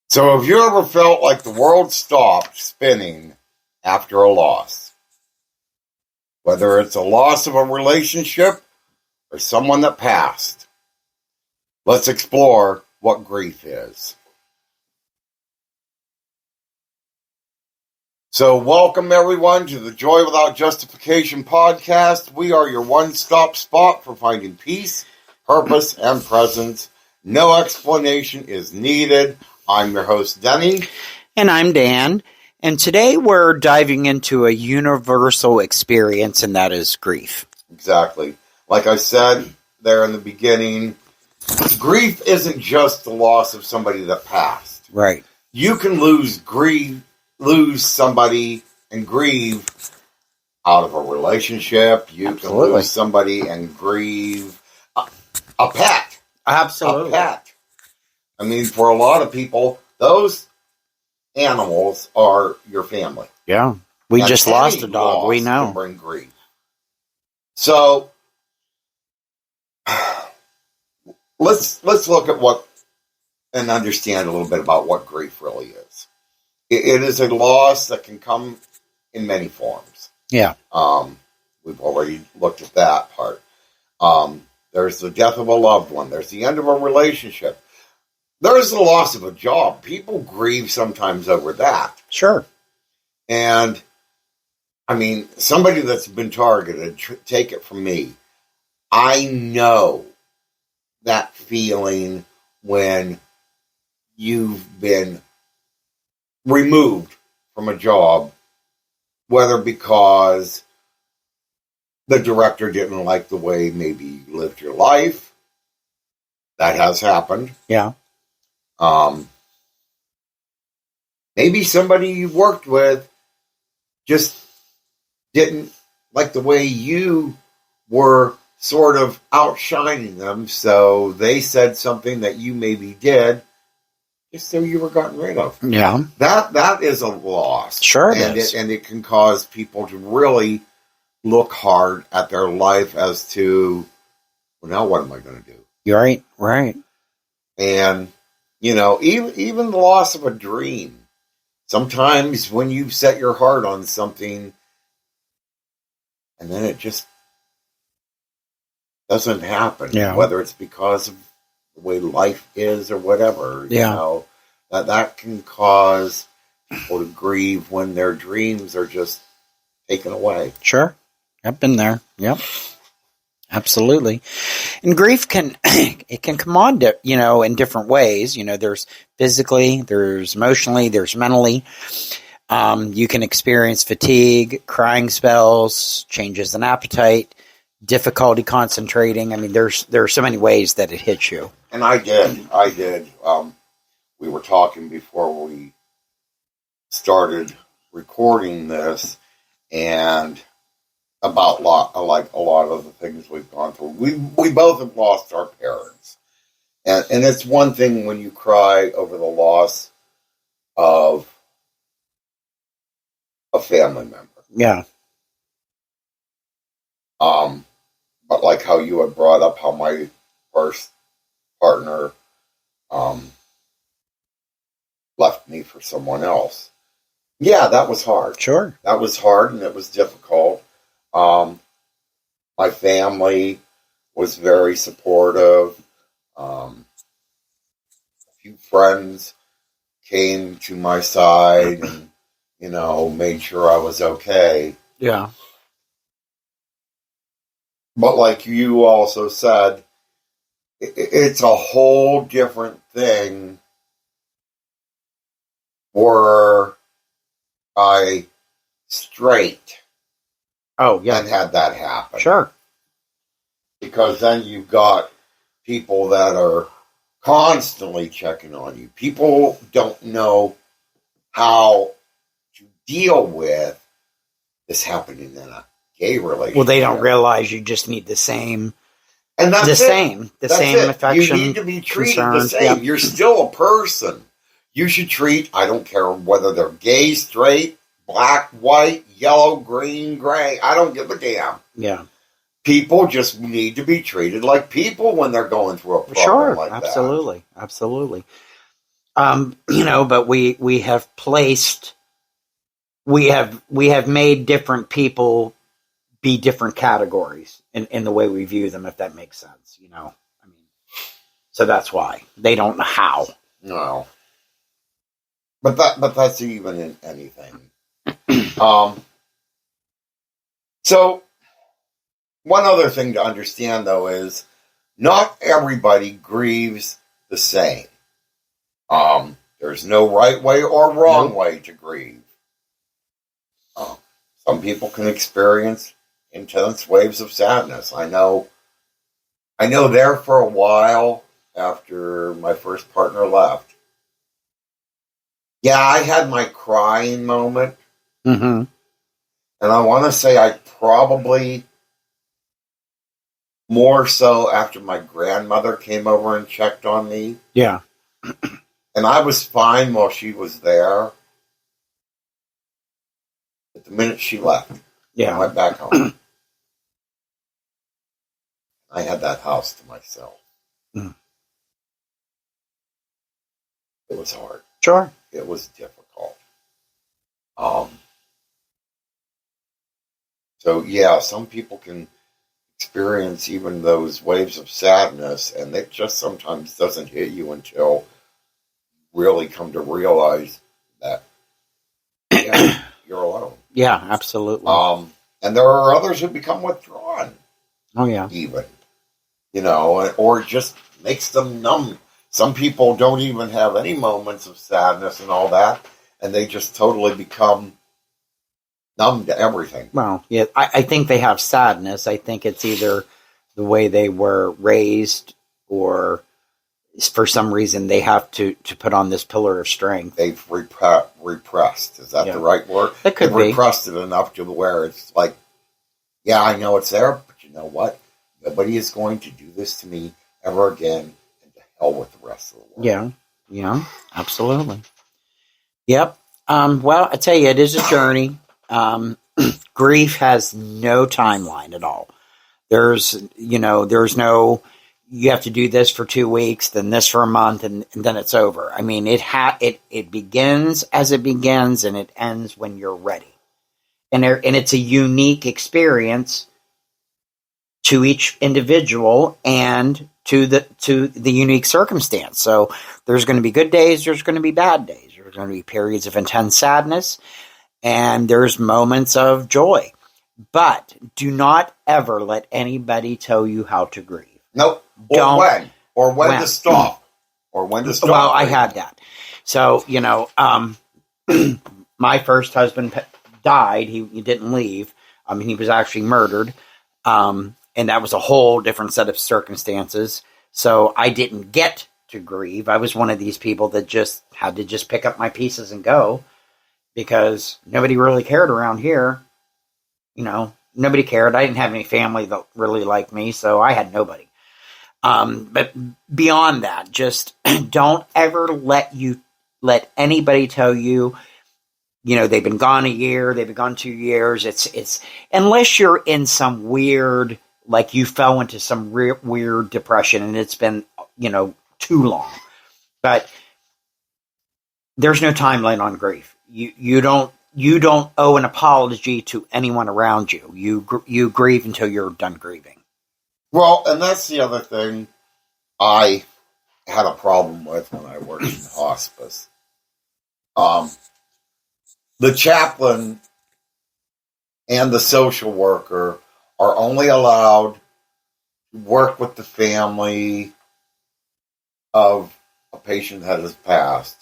So have you ever felt like the world stopped spinning after a loss? Whether it's a loss of a relationship or someone that passed. Let's explore what grief is. So welcome everyone to the Joy Without Justification podcast. We are your one-stop spot for finding peace, purpose, and presence. No explanation is needed. I'm your host, Denny. And I'm Dan. And today we're diving into a universal experience, and that is grief. Exactly. Like I said there in the beginning, grief isn't just the loss of somebody that passed. Right. You can lose somebody and grieve out of a relationship. You Absolutely. can lose somebody and grieve a pet. Absolutely. A pet. I mean, for a lot of people, those animals are your family. Yeah. We And just any lost a dog. loss We know. can bring grief. So let's look at what and understand a little bit about what grief really is. It is a loss that can come in many forms. Yeah. We've already looked at that part. There's the death of a loved one. There's the end of a relationship. There's the loss of a job. People grieve sometimes over that. Sure. And, I mean, somebody that's been targeted, take it from me. I know that feeling when you've been removed from a job, whether because the director didn't like the way maybe you lived your life. That has happened. Yeah. Maybe somebody you worked with just didn't like the way you were sort of outshining them, so they said something that you maybe did just so you were gotten rid of. Yeah. That is a loss. Sure it is. And it can cause people to really look hard at their life as to, well, now what am I going to do? You're right. Right. And, you know, even the loss of a dream. Sometimes when you set your heart on something and then it just doesn't happen, Yeah. whether it's because of the way life is or whatever, Yeah. you know, that can cause people to grieve when their dreams are just taken away. Sure. I've been there. Yep. Absolutely. And grief can come on, in different ways. You know, there's physically, there's emotionally, there's mentally. You can experience fatigue, crying spells, changes in appetite, difficulty concentrating. I mean, there are so many ways that it hits you. And I did. We were talking before we started recording this, and about a lot of the things we've gone through. We both have lost our parents, and it's one thing when you cry over the loss of a family member. Yeah. But like how you had brought up how my first partner left me for someone else. Yeah, that was hard. Sure. That was hard and it was difficult. My family was very supportive. A few friends came to my side and, made sure I was okay. Yeah. But like you also said, it's a whole different thing were I straight. Oh, yeah. And had that happen. Sure. Because then you've got people that are constantly checking on you. People don't know how to deal with this happening in a gay relationship. Well, they don't realize you just need the same. And that's the it. same That's affection. You need to be treated concern. the same. Yep. You're still a person. You should treat, I don't care whether they're gay, straight, black, white, yellow, green, gray. I don't give a damn. Yeah. People just need to be treated like people when they're going through a problem like that. Absolutely. Absolutely. But we have placed, we have made different people be different categories in the way we view them, if that makes sense. I mean, so that's why they don't know how. No, but that's even in anything. So one other thing to understand, though, is not everybody grieves the same. There's no right way or wrong way to grieve. Some people can experience intense waves of sadness. I know there for a while after my first partner left. Yeah, I had my crying moment. Mm-hmm. And I want to say I probably more so after my grandmother came over and checked on me. Yeah. And I was fine while she was there. But the minute she left, I went back home. I had that house to myself. Mm. It was hard. Sure. It was difficult. So, yeah, some people can experience even those waves of sadness, and it just sometimes doesn't hit you until you really come to realize that you're alone. Yeah, absolutely. And there are others who become withdrawn. Oh, yeah. Even. Or just makes them numb. Some people don't even have any moments of sadness and all that, and they just totally become numb to everything. Well, yeah, I think they have sadness. I think it's either the way they were raised, or for some reason they have to put on this pillar of strength. They've repressed. Is that the right word? It could They've repressed it enough to where it's like, yeah, I know it's there, but you know what? Nobody is going to do this to me ever again, and to hell with the rest of the world. Yeah, absolutely. Yep. Well, I tell you, it is a journey. Grief has no timeline at all. There's no, you have to do this for 2 weeks, then this for a month, and then it's over. I mean, it begins as it begins, and it ends when you're ready. And it's a unique experience to each individual and to the unique circumstance. So there's going to be good days, there's going to be bad days, there's going to be periods of intense sadness, and there's moments of joy. But do not ever let anybody tell you how to grieve. Nope. Or when to stop. Or when to stop. Well, I had that. So, my first husband died. He didn't leave. He was actually murdered. And that was a whole different set of circumstances. So I didn't get to grieve. I was one of these people that just had to just pick up my pieces and go, because nobody really cared around here. Nobody cared. I didn't have any family that really liked me, so I had nobody. But beyond that, just don't ever let anybody tell you, they've been gone a year, they've been gone 2 years. It's unless you're in some weird, like you fell into some weird depression and it's been, too long. But there's no timeline on grief. You don't owe an apology to anyone around you. You grieve until you're done grieving. Well, and that's the other thing I had a problem with when I worked in hospice. The chaplain and the social worker are only allowed to work with the family of a patient that has passed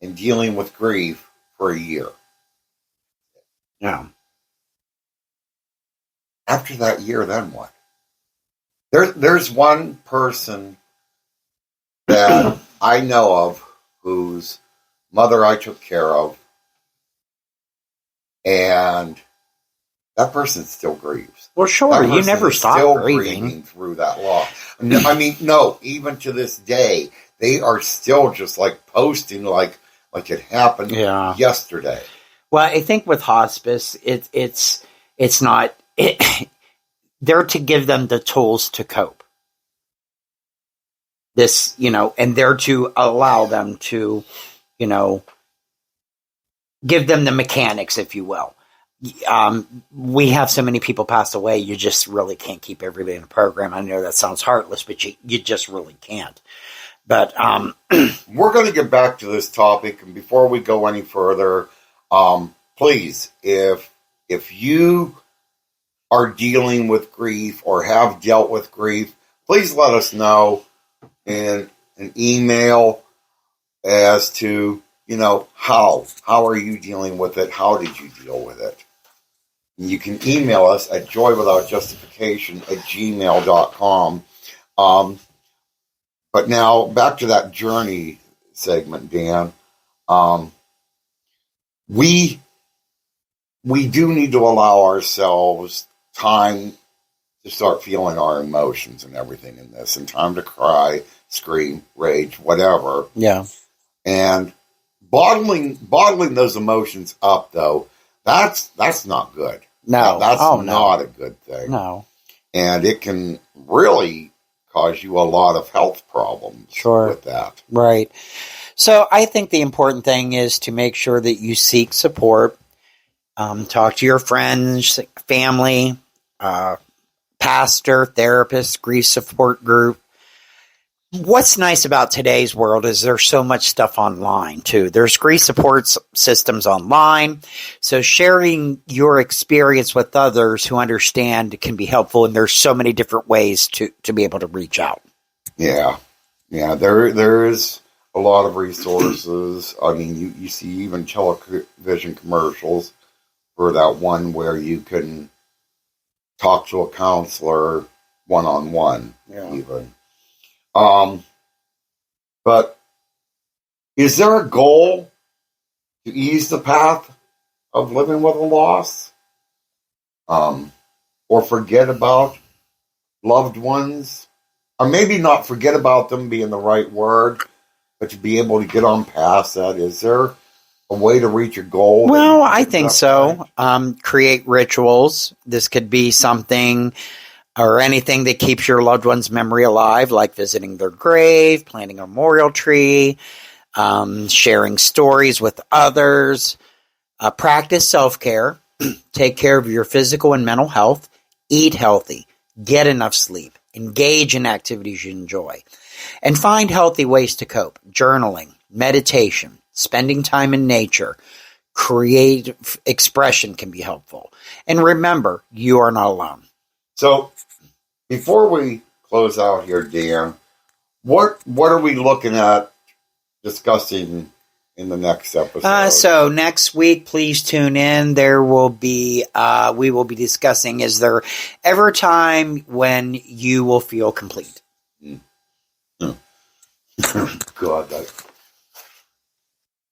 in dealing with grief for a year. Yeah. After that year, then what? There's one person that I know of whose mother I took care of, and that person still grieves. Well, sure, you never stop grieving through that loss. I mean, no, even to this day, they are still just like posting like it happened yesterday. Well, I think with hospice, it's not. They're to give them the tools to cope. this, and they're to allow them to, give them the mechanics, if you will. We have so many people pass away, you just really can't keep everybody in a program. I know that sounds heartless, but you just really can't. But we're going to get back to this topic, and before we go any further, please, if you are dealing with grief or have dealt with grief, please let us know in an email as to, how are you dealing with it? How did you deal with it? You can email us at joywithoutjustification@gmail.com. But now back to that journey segment, Dan. We do need to allow ourselves time to start feeling our emotions and everything in this, and time to cry, scream, rage, whatever. Yeah. And bottling those emotions up, though, that's not good. No. That's not a good thing. No. And it can really cause you a lot of health problems with that. Right. So I think the important thing is to make sure that you seek support. Talk to your friends, family, pastor, therapist, grief support group. What's nice about today's world is there's so much stuff online too. There's grief support systems online. So sharing your experience with others who understand can be helpful. And there's so many different ways to be able to reach out. Yeah. Yeah. There is a lot of resources. I mean, you see even television commercials for that one where you can talk to a counselor one-on-one, even. But is there a goal to ease the path of living with a loss? Or forget about loved ones? Or maybe not forget about them being the right word, but to be able to get on past that. Is there a way to reach a goal? Well, I think so. Create rituals. This could be something or anything that keeps your loved one's memory alive, like visiting their grave, planting a memorial tree, sharing stories with others. Practice self-care. Take care of your physical and mental health. Eat healthy. Get enough sleep. Engage in activities you enjoy. And find healthy ways to cope. Journaling, meditation, spending time in nature, creative expression can be helpful. And remember, you are not alone. So, before we close out here, Dan, what are we looking at discussing in the next episode? So next week, please tune in. There will be we will be discussing: is there ever a time when you will feel complete? God,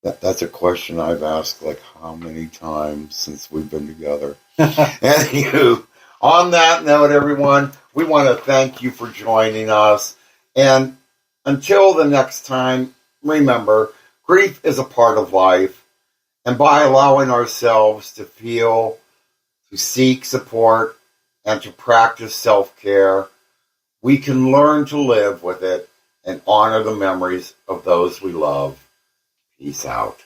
that's a question I've asked like how many times since we've been together. Anywho, on that note, everyone, we want to thank you for joining us. And until the next time, remember, grief is a part of life. And by allowing ourselves to feel, to seek support, and to practice self-care, we can learn to live with it and honor the memories of those we love. Peace out.